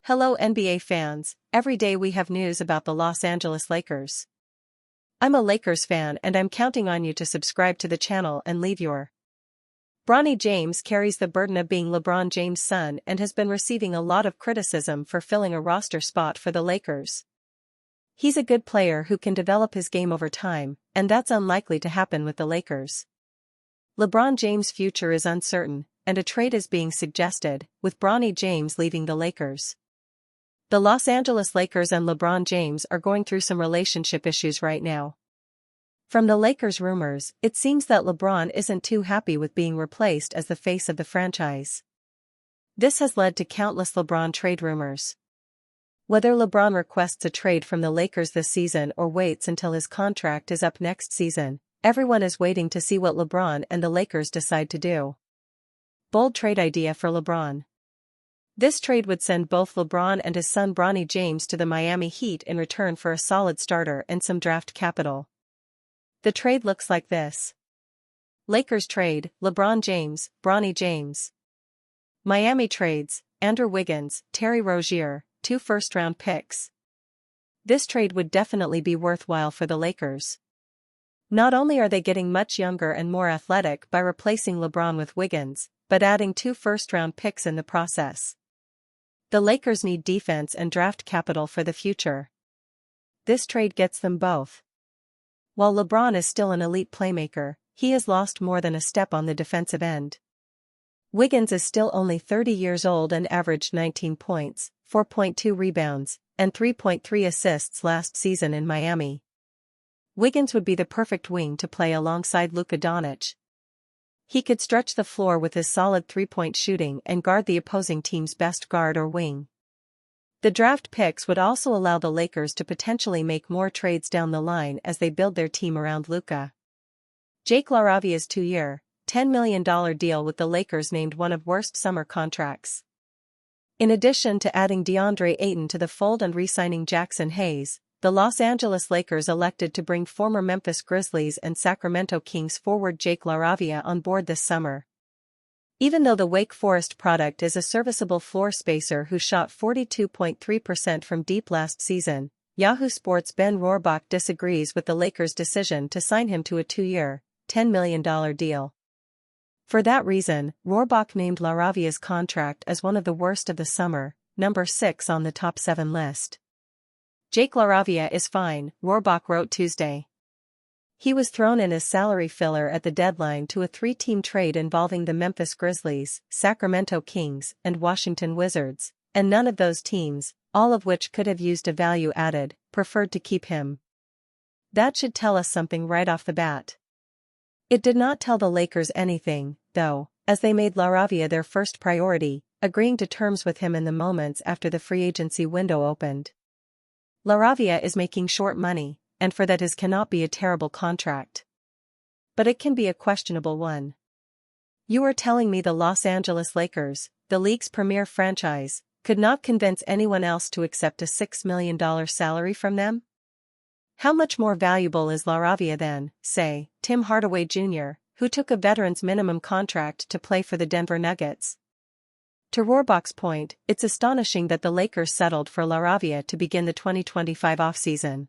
Hello NBA fans, every day we have news about the Los Angeles Lakers. I'm a Lakers fan and I'm counting on you to subscribe to the channel and leave your. Bronny James carries the burden of being LeBron James' son and has been receiving a lot of criticism for filling a roster spot for the Lakers. He's a good player who can develop his game over time, and that's unlikely to happen with the Lakers. LeBron James' future is uncertain, and a trade is being suggested, with Bronny James leaving the Lakers. The Los Angeles Lakers and LeBron James are going through some relationship issues right now. From the Lakers rumors, it seems that LeBron isn't too happy with being replaced as the face of the franchise. This has led to countless LeBron trade rumors. Whether LeBron requests a trade from the Lakers this season or waits until his contract is up next season, everyone is waiting to see what LeBron and the Lakers decide to do. Bold trade idea for LeBron. This trade would send both LeBron and his son Bronny James to the Miami Heat in return for a solid starter and some draft capital. The trade looks like this. Lakers trade, LeBron James, Bronny James. Miami trades, Andrew Wiggins, Terry Rozier, 2 first-round picks. This trade would definitely be worthwhile for the Lakers. Not only are they getting much younger and more athletic by replacing LeBron with Wiggins, but adding 2 first-round picks in the process. The Lakers need defense and draft capital for the future. This trade gets them both. While LeBron is still an elite playmaker, he has lost more than a step on the defensive end. Wiggins is still only 30 years old and averaged 19 points, 4.2 rebounds, and 3.3 assists last season in Miami. Wiggins would be the perfect wing to play alongside Luka Doncic. He could stretch the floor with his solid three-point shooting and guard the opposing team's best guard or wing. The draft picks would also allow the Lakers to potentially make more trades down the line as they build their team around Luka. Jake LaRavia's 2-year, $10 million deal with the Lakers named one of worst summer contracts. In addition to adding DeAndre Ayton to the fold and re-signing Jackson Hayes, the Los Angeles Lakers elected to bring former Memphis Grizzlies and Sacramento Kings forward Jake LaRavia on board this summer. Even though the Wake Forest product is a serviceable floor spacer who shot 42.3% from deep last season, Yahoo Sports' Ben Rohrbach disagrees with the Lakers' decision to sign him to a 2-year, $10 million deal. For that reason, Rohrbach named LaRavia's contract as one of the worst of the summer, number 6 on the top 7 list. Jake LaRavia is fine, Rohrbach wrote Tuesday. He was thrown in as salary filler at the deadline to a 3-team trade involving the Memphis Grizzlies, Sacramento Kings, and Washington Wizards, and none of those teams, all of which could have used a value added, preferred to keep him. That should tell us something right off the bat. It did not tell the Lakers anything, though, as they made LaRavia their first priority, agreeing to terms with him in the moments after the free agency window opened. LaRavia is making short money, and for that his cannot be a terrible contract. But it can be a questionable one. You are telling me the Los Angeles Lakers, the league's premier franchise, could not convince anyone else to accept a $6 million salary from them? How much more valuable is LaRavia than, say, Tim Hardaway Jr., who took a veteran's minimum contract to play for the Denver Nuggets? To Rohrbach's point, it's astonishing that the Lakers settled for LaRavia to begin the 2025 offseason.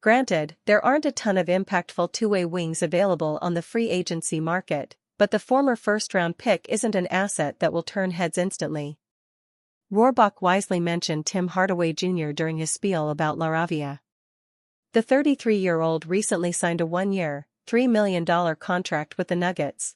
Granted, there aren't a ton of impactful two-way wings available on the free agency market, but the former first-round pick isn't an asset that will turn heads instantly. Rohrbach wisely mentioned Tim Hardaway Jr. during his spiel about LaRavia. The 33-year-old recently signed a 1-year, $3 million contract with the Nuggets.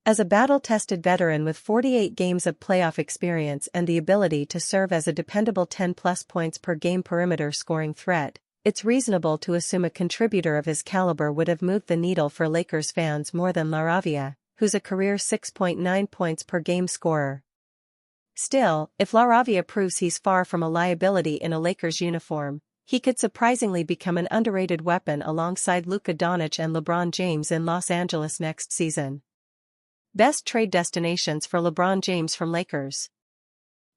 As a battle-tested veteran with 48 games of playoff experience and the ability to serve as a dependable 10-plus points per game perimeter scoring threat, it's reasonable to assume a contributor of his caliber would have moved the needle for Lakers fans more than LaRavia, who's a career 6.9 points per game scorer. Still, if LaRavia proves he's far from a liability in a Lakers uniform, he could surprisingly become an underrated weapon alongside Luka Doncic and LeBron James in Los Angeles next season. Best trade destinations for LeBron James from Lakers.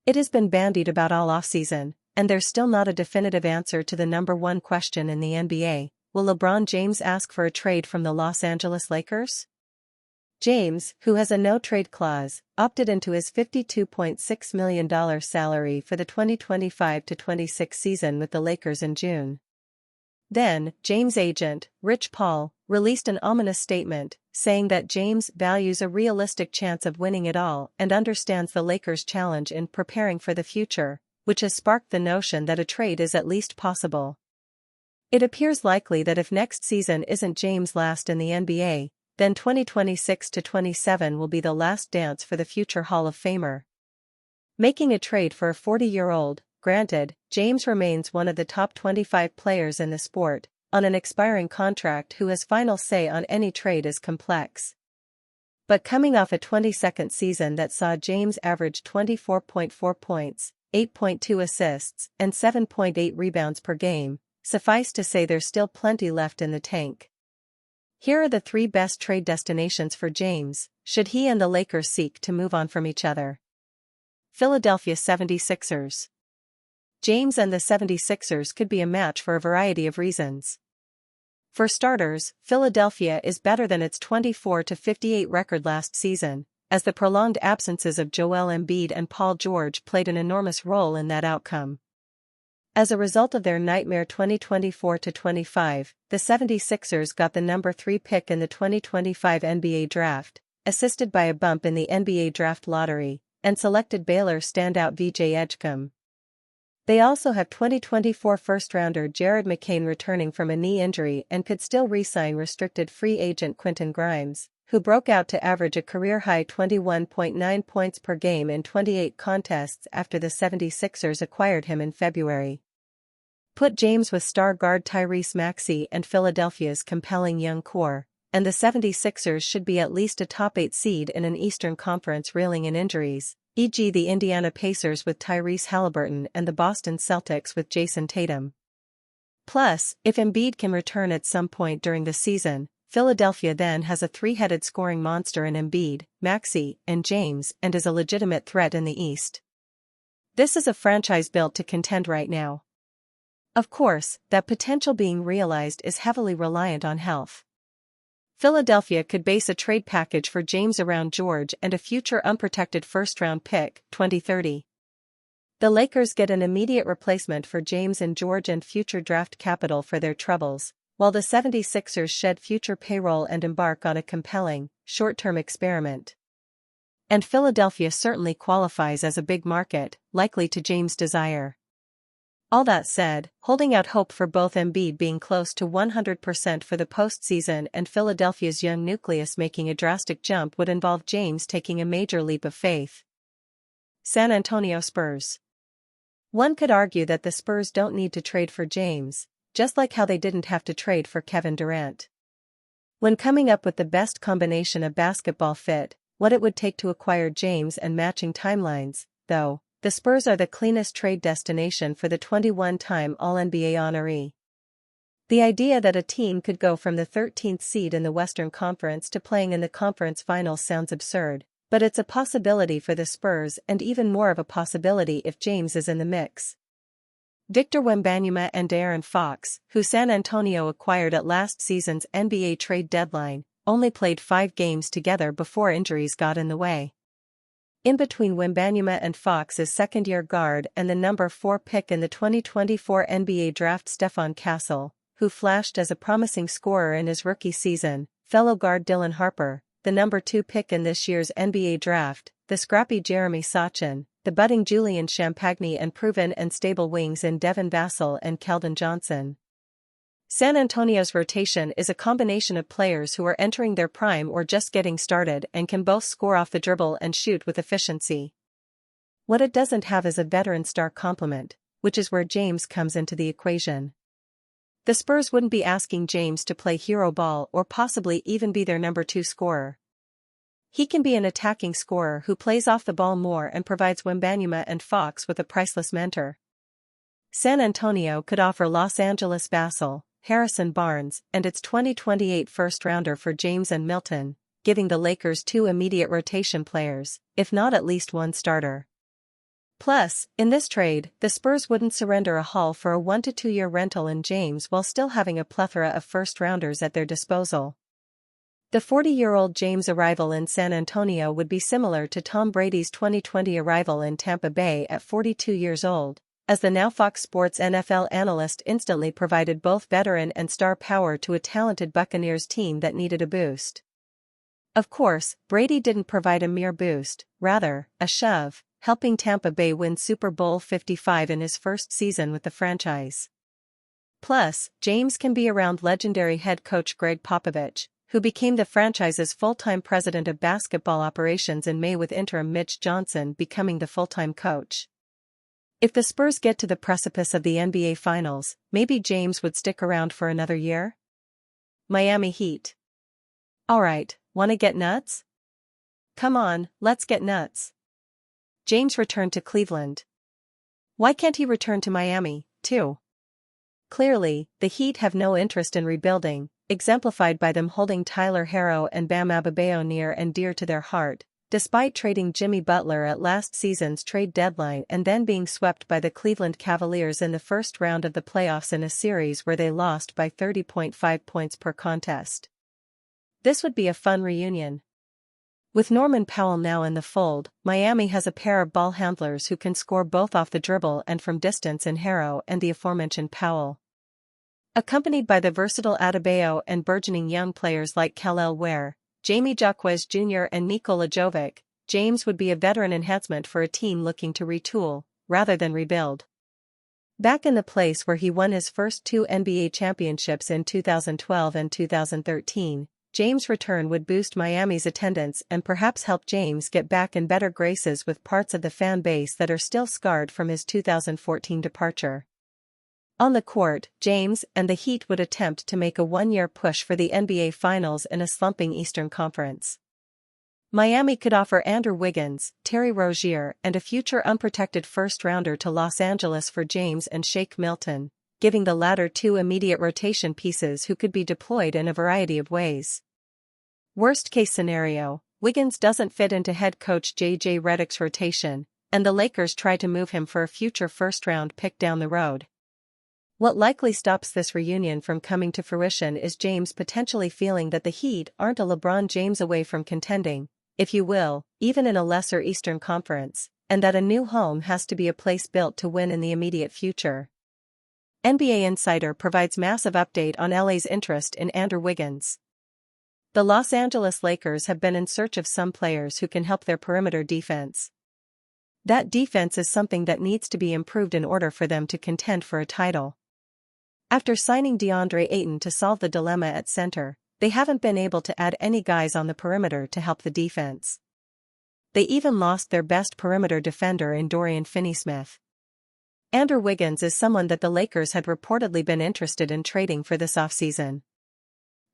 It has been bandied about all offseason, and there's still not a definitive answer to the number one question in the NBA: will LeBron James ask for a trade from the Los Angeles Lakers? James, who has a no-trade clause, opted into his $52.6 million salary for the 2025-26 season with the Lakers in June. Then, James' agent, Rich Paul, released an ominous statement, saying that James values a realistic chance of winning it all and understands the Lakers' challenge in preparing for the future, which has sparked the notion that a trade is at least possible. It appears likely that if next season isn't James' last in the NBA, then 2026-27 will be the last dance for the future Hall of Famer. Making a trade for a 40-year-old, granted, James remains one of the top 25 players in the sport, on an expiring contract who has final say on any trade is complex. But coming off a 22nd season that saw James average 24.4 points, 8.2 assists, and 7.8 rebounds per game, suffice to say there's still plenty left in the tank. Here are the 3 best trade destinations for James, should he and the Lakers seek to move on from each other. Philadelphia 76ers. James and the 76ers could be a match for a variety of reasons. For starters, Philadelphia is better than its 24-58 record last season, as the prolonged absences of Joel Embiid and Paul George played an enormous role in that outcome. As a result of their nightmare 2024-25, the 76ers got the number 3 pick in the 2025 NBA draft, assisted by a bump in the NBA draft lottery, and selected Baylor standout VJ Edgecombe. They also have 2024 first-rounder Jared McCain returning from a knee injury and could still re-sign restricted free agent Quentin Grimes, who broke out to average a career-high 21.9 points per game in 28 contests after the 76ers acquired him in February. Put James with star guard Tyrese Maxey and Philadelphia's compelling young core, and the 76ers should be at least a top 8 seed in an Eastern Conference reeling in injuries, e.g. the Indiana Pacers with Tyrese Halliburton and the Boston Celtics with Jason Tatum. Plus, if Embiid can return at some point during the season, Philadelphia then has a 3-headed scoring monster in Embiid, Maxey, and James and is a legitimate threat in the East. This is a franchise built to contend right now. Of course, that potential being realized is heavily reliant on health. Philadelphia could base a trade package for James around George and a future unprotected first-round pick, 2030. The Lakers get an immediate replacement for James and George and future draft capital for their troubles, while the 76ers shed future payroll and embark on a compelling, short-term experiment. And Philadelphia certainly qualifies as a big market, likely to James' desire. All that said, holding out hope for both Embiid being close to 100% for the postseason and Philadelphia's young nucleus making a drastic jump would involve James taking a major leap of faith. San Antonio Spurs. One could argue that the Spurs don't need to trade for James, just like how they didn't have to trade for Kevin Durant. When coming up with the best combination of basketball fit, what it would take to acquire James and matching timelines, though, the Spurs are the cleanest trade destination for the 21-time All-NBA honoree. The idea that a team could go from the 13th seed in the Western Conference to playing in the conference finals sounds absurd, but it's a possibility for the Spurs and even more of a possibility if James is in the mix. Victor Wembanyama and De'Aaron Fox, who San Antonio acquired at last season's NBA trade deadline, only played 5 games together before injuries got in the way. In between Wembanyama and Fox is second-year guard and the number 4 pick in the 2024 NBA draft Stephon Castle, who flashed as a promising scorer in his rookie season, fellow guard Dylan Harper, the number 2 pick in this year's NBA draft, the scrappy Jeremy Sochan, the budding Julian Champagny and proven and stable wings in Devin Vassell and Keldon Johnson. San Antonio's rotation is a combination of players who are entering their prime or just getting started and can both score off the dribble and shoot with efficiency. What it doesn't have is a veteran star complement, which is where James comes into the equation. The Spurs wouldn't be asking James to play hero ball or possibly even be their number 2 scorer. He can be an attacking scorer who plays off the ball more and provides Wembanyama and Fox with a priceless mentor. San Antonio could offer Los Angeles Vassell, Harrison Barnes, and its 2028 first-rounder for James and Milton, giving the Lakers 2 immediate rotation players, if not at least 1 starter. Plus, in this trade, the Spurs wouldn't surrender a haul for a 1 to 2 year rental in James while still having a plethora of first-rounders at their disposal. The 40-year-old James' arrival in San Antonio would be similar to Tom Brady's 2020 arrival in Tampa Bay at 42 years old, as the now Fox Sports NFL analyst instantly provided both veteran and star power to a talented Buccaneers team that needed a boost. Of course, Brady didn't provide a mere boost, rather, a shove, helping Tampa Bay win Super Bowl 55 in his first season with the franchise. Plus, James can be around legendary head coach Greg Popovich, who became the franchise's full-time president of basketball operations in May with interim Mitch Johnson becoming the full-time coach. If the Spurs get to the precipice of the NBA Finals, maybe James would stick around for another year? Miami Heat. Alright, wanna get nuts? Come on, let's get nuts. James returned to Cleveland. Why can't he return to Miami, too? Clearly, the Heat have no interest in rebuilding, exemplified by them holding Tyler Herro and Bam Adebayo near and dear to their heart, despite trading Jimmy Butler at last season's trade deadline and then being swept by the Cleveland Cavaliers in the first round of the playoffs in a series where they lost by 30.5 points per contest. This would be a fun reunion. With Norman Powell now in the fold, Miami has a pair of ball handlers who can score both off the dribble and from distance in Herro and the aforementioned Powell. Accompanied by the versatile Adebayo and burgeoning young players like Kel'el Ware, Jamie Jaquez Jr. and Nikola Jovic, James would be a veteran enhancement for a team looking to retool, rather than rebuild. Back in the place where he won his first 2 NBA championships in 2012 and 2013, James' return would boost Miami's attendance and perhaps help James get back in better graces with parts of the fan base that are still scarred from his 2014 departure. On the court, James and the Heat would attempt to make a one-year push for the NBA Finals in a slumping Eastern Conference. Miami could offer Andrew Wiggins, Terry Rozier, and a future unprotected first-rounder to Los Angeles for James and Shake Milton, giving the latter 2 immediate rotation pieces who could be deployed in a variety of ways. Worst-case scenario, Wiggins doesn't fit into head coach J.J. Redick's rotation, and the Lakers try to move him for a future first-round pick down the road. What likely stops this reunion from coming to fruition is James potentially feeling that the Heat aren't a LeBron James away from contending, if you will, even in a lesser Eastern Conference, and that a new home has to be a place built to win in the immediate future. NBA Insider provides massive update on LA's interest in Andrew Wiggins. The Los Angeles Lakers have been in search of some players who can help their perimeter defense. That defense is something that needs to be improved in order for them to contend for a title. After signing DeAndre Ayton to solve the dilemma at center, they haven't been able to add any guys on the perimeter to help the defense. They even lost their best perimeter defender in Dorian Finney-Smith. Andrew Wiggins is someone that the Lakers had reportedly been interested in trading for this offseason.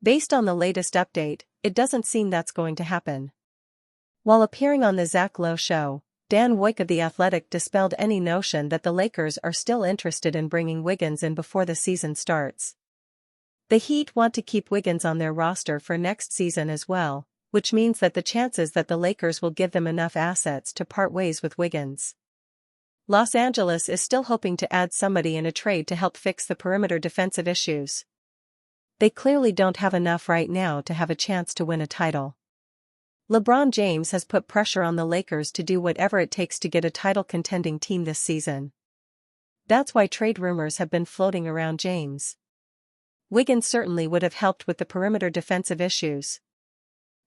Based on the latest update, it doesn't seem that's going to happen. While appearing on the Zach Lowe Show, Dan Woik of The Athletic dispelled any notion that the Lakers are still interested in bringing Wiggins in before the season starts. The Heat want to keep Wiggins on their roster for next season as well, which means that the chances that the Lakers will give them enough assets to part ways with Wiggins. Los Angeles is still hoping to add somebody in a trade to help fix the perimeter defensive issues. They clearly don't have enough right now to have a chance to win a title. LeBron James has put pressure on the Lakers to do whatever it takes to get a title-contending team this season. That's why trade rumors have been floating around James. Wiggins certainly would have helped with the perimeter defensive issues.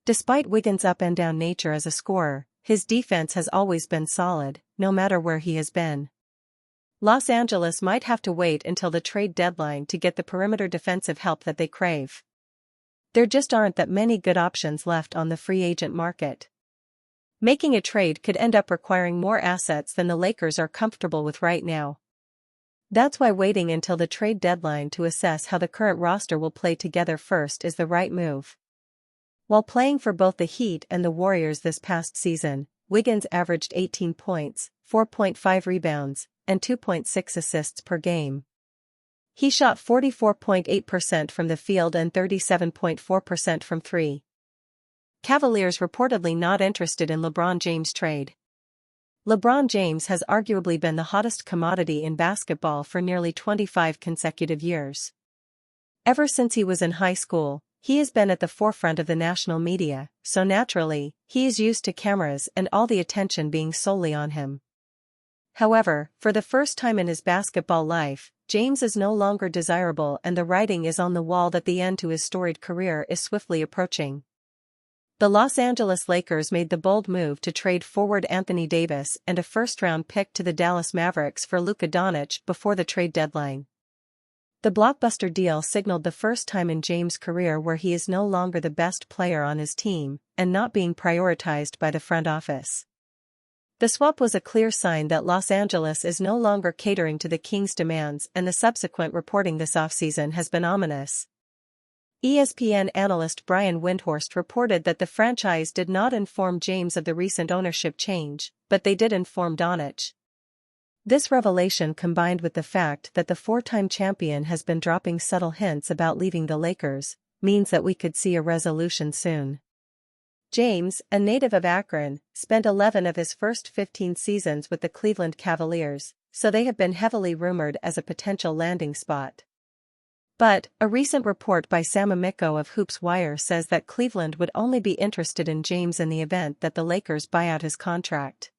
Despite Wiggins' up-and-down nature as a scorer, his defense has always been solid, no matter where he has been. Los Angeles might have to wait until the trade deadline to get the perimeter defensive help that they crave. There just aren't that many good options left on the free agent market. Making a trade could end up requiring more assets than the Lakers are comfortable with right now. That's why waiting until the trade deadline to assess how the current roster will play together first is the right move. While playing for both the Heat and the Warriors this past season, Wiggins averaged 18 points, 4.5 rebounds, and 2.6 assists per game. He shot 44.8% from the field and 37.4% from three. Cavaliers reportedly not interested in LeBron James' trade. LeBron James has arguably been the hottest commodity in basketball for nearly 25 consecutive years. Ever since he was in high school, He has been at the forefront of the national media, so naturally, he is used to cameras and all the attention being solely on him. However, for the first time in his basketball life, James is no longer desirable and the writing is on the wall that the end to his storied career is swiftly approaching. The Los Angeles Lakers made the bold move to trade forward Anthony Davis and a first-round pick to the Dallas Mavericks for Luka Doncic before the trade deadline. The blockbuster deal signaled the first time in James' career where he is no longer the best player on his team and not being prioritized by the front office. The swap was a clear sign that Los Angeles is no longer catering to the Kings' demands, and the subsequent reporting this offseason has been ominous. ESPN analyst Brian Windhorst reported that the franchise did not inform James of the recent ownership change, but they did inform Doncic. This revelation, combined with the fact that the four-time champion has been dropping subtle hints about leaving the Lakers, means that we could see a resolution soon. James, a native of Akron, spent 11 of his first 15 seasons with the Cleveland Cavaliers, so they have been heavily rumored as a potential landing spot. But, a recent report by Sam Amico of Hoops Wire says that Cleveland would only be interested in James in the event that the Lakers buy out his contract.